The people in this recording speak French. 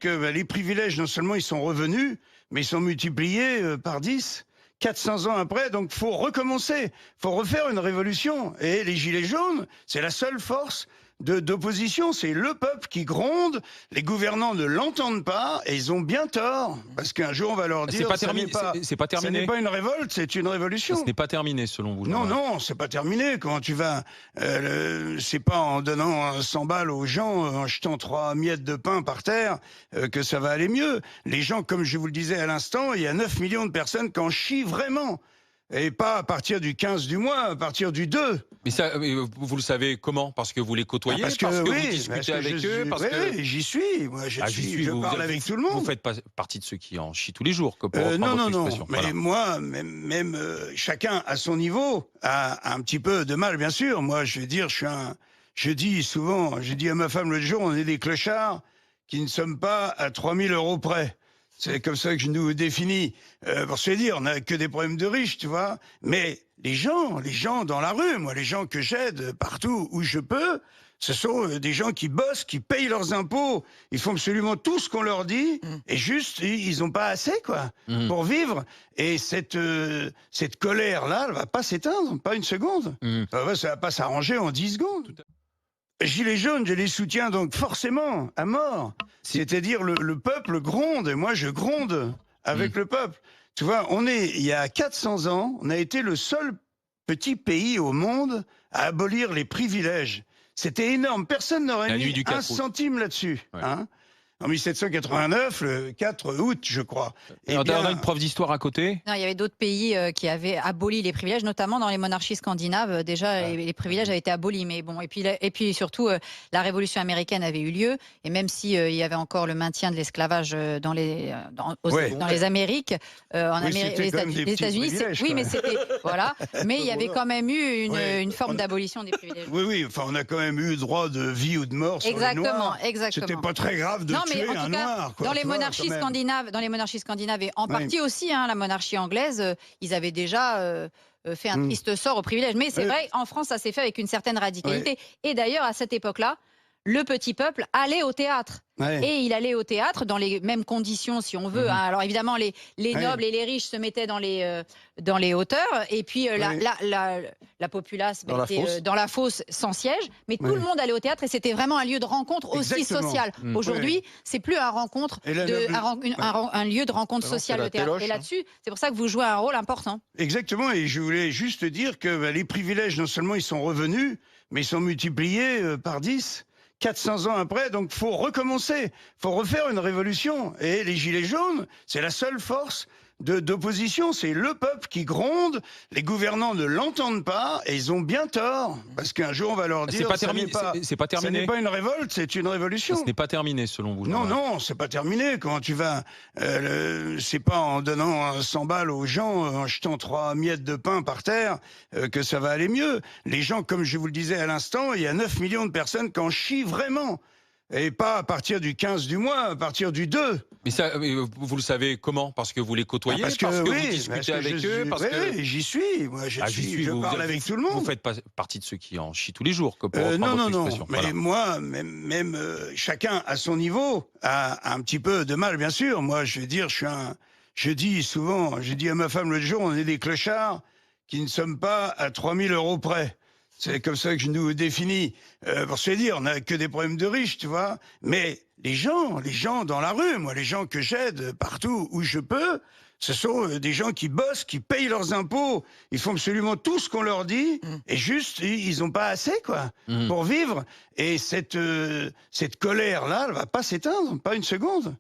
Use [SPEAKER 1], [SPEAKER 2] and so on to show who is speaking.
[SPEAKER 1] que les privilèges, non seulement ils sont revenus, mais ils sont multipliés par 10. 400 ans après, donc faut recommencer, faut refaire une révolution. Et les Gilets jaunes, c'est la seule force d'opposition, c'est le peuple qui gronde, les gouvernants ne l'entendent pas, et ils ont bien tort, parce qu'un jour on va leur dire,
[SPEAKER 2] c'est pas terminé,
[SPEAKER 1] ce n'est pas une révolte, c'est une révolution.
[SPEAKER 2] Ce n'est pas terminé selon vous.
[SPEAKER 1] Non, non, c'est pas terminé. Comment tu vas c'est pas en donnant 100 balles aux gens, en jetant 3 miettes de pain par terre, que ça va aller mieux. Les gens, comme je vous le disais à l'instant, il y a 9 millions de personnes qui en chient vraiment. Et pas à partir du 15 du mois, à partir du 2.
[SPEAKER 2] Mais ça, vous le savez comment? Parce que vous les côtoyez,
[SPEAKER 1] parce que
[SPEAKER 2] vous
[SPEAKER 1] oui,
[SPEAKER 2] discutez avec eux,
[SPEAKER 1] oui, j'y suis. Moi, je parle avec tout le monde.
[SPEAKER 2] Vous faites pas partie de ceux qui en chient tous les jours, que pour
[SPEAKER 1] non.
[SPEAKER 2] expression.
[SPEAKER 1] Mais
[SPEAKER 2] voilà.
[SPEAKER 1] moi, même chacun à son niveau a un petit peu de mal, bien sûr. Moi, je vais dire, je dis souvent, j'ai dit à ma femme l'autre jour, on est des clochards qui ne sommes pas à 3000 € près. C'est comme ça que je nous définis. Pour se dire, on n'a que des problèmes de riches, tu vois. Mais les gens dans la rue, moi, les gens que j'aide partout où je peux, ce sont des gens qui bossent, qui payent leurs impôts. Ils font absolument tout ce qu'on leur dit. Et juste, ils n'ont pas assez, quoi, pour vivre. Et cette colère-là, elle va pas s'éteindre, pas une seconde. Ça va pas s'arranger en 10 secondes. Gilets jaunes, je les soutiens donc forcément, à mort. C'est-à-dire le peuple gronde, et moi je gronde avec le peuple. Tu vois, il y a 400 ans, on a été le seul petit pays au monde à abolir les privilèges. C'était énorme, personne n'aurait mis un centime là-dessus. Ouais. Hein, en 1789, le 4 août, je crois.
[SPEAKER 2] Et on a une prof d'histoire à côté.
[SPEAKER 3] Non, il y avait d'autres pays qui avaient aboli les privilèges, notamment dans les monarchies scandinaves. Déjà, les privilèges avaient été abolis. Mais bon, et puis surtout, la Révolution américaine avait eu lieu. Et même s'il y avait encore le maintien de l'esclavage dans les Amériques, les États-Unis, oui, mais c'était voilà. Mais il y avait quand même eu une forme d'abolition des privilèges.
[SPEAKER 1] Oui. Enfin, on a quand même eu le droit de vie ou de mort sur les Noirs.
[SPEAKER 3] Exactement.
[SPEAKER 1] C'était pas très grave de tuer un Noir.
[SPEAKER 3] Dans les monarchies scandinaves, et en partie aussi, la monarchie anglaise, ils avaient déjà fait un triste sort aux privilèges. Mais c'est vrai, en France, ça s'est fait avec une certaine radicalité. Et d'ailleurs, à cette époque-là, le petit peuple allait au théâtre. Et il allait au théâtre dans les mêmes conditions, si on veut. Alors évidemment, les nobles et les riches se mettaient dans les hauteurs. Et puis la populace était dans la fosse sans siège. Mais tout le monde allait au théâtre et c'était vraiment un lieu de rencontre aussi social. Aujourd'hui, c'est plus un lieu de rencontre sociale, le théâtre. Et là-dessus, c'est pour ça que vous jouez un rôle important.
[SPEAKER 1] Exactement. Et je voulais juste dire que les privilèges, non seulement ils sont revenus, mais ils sont multipliés par 10. 400 ans après, donc faut recommencer, faut refaire une révolution. Et les Gilets jaunes, c'est la seule force d'opposition, c'est le peuple qui gronde, les gouvernants ne l'entendent pas, et ils ont bien tort, parce qu'un jour on va leur dire,
[SPEAKER 2] c'est pas terminé.
[SPEAKER 1] Ce n'est pas une révolte, c'est une révolution.
[SPEAKER 2] Ce n'est pas terminé selon vous.
[SPEAKER 1] Non, c'est pas terminé. Comment tu vas c'est pas en donnant 100 balles aux gens, en jetant 3 miettes de pain par terre, que ça va aller mieux. Les gens, comme je vous le disais à l'instant, il y a 9 millions de personnes qui en chient vraiment. Et pas à partir du 15 du mois, à partir du 2.
[SPEAKER 2] Mais ça, vous le savez comment? Parce que vous les côtoyez, parce que vous discutez avec eux,
[SPEAKER 1] oui, j'y suis. Moi, je parle avec tout le monde.
[SPEAKER 2] Vous faites pas partie de ceux qui en chient tous les jours, que pour
[SPEAKER 1] non.
[SPEAKER 2] expression.
[SPEAKER 1] Mais
[SPEAKER 2] voilà.
[SPEAKER 1] moi, même chacun à son niveau a un petit peu de mal, bien sûr. Moi, je vais dire, je dis souvent, j'ai dit à ma femme l'autre jour, on est des clochards qui ne sommes pas à 3000 € près. C'est comme ça que je nous définis. Pour se dire, on n'a que des problèmes de riches, tu vois. Mais les gens dans la rue, moi, les gens que j'aide partout où je peux, ce sont des gens qui bossent, qui payent leurs impôts. Ils font absolument tout ce qu'on leur dit. Et juste, ils n'ont pas assez, quoi, pour vivre. Et cette colère-là, elle va pas s'éteindre, pas une seconde.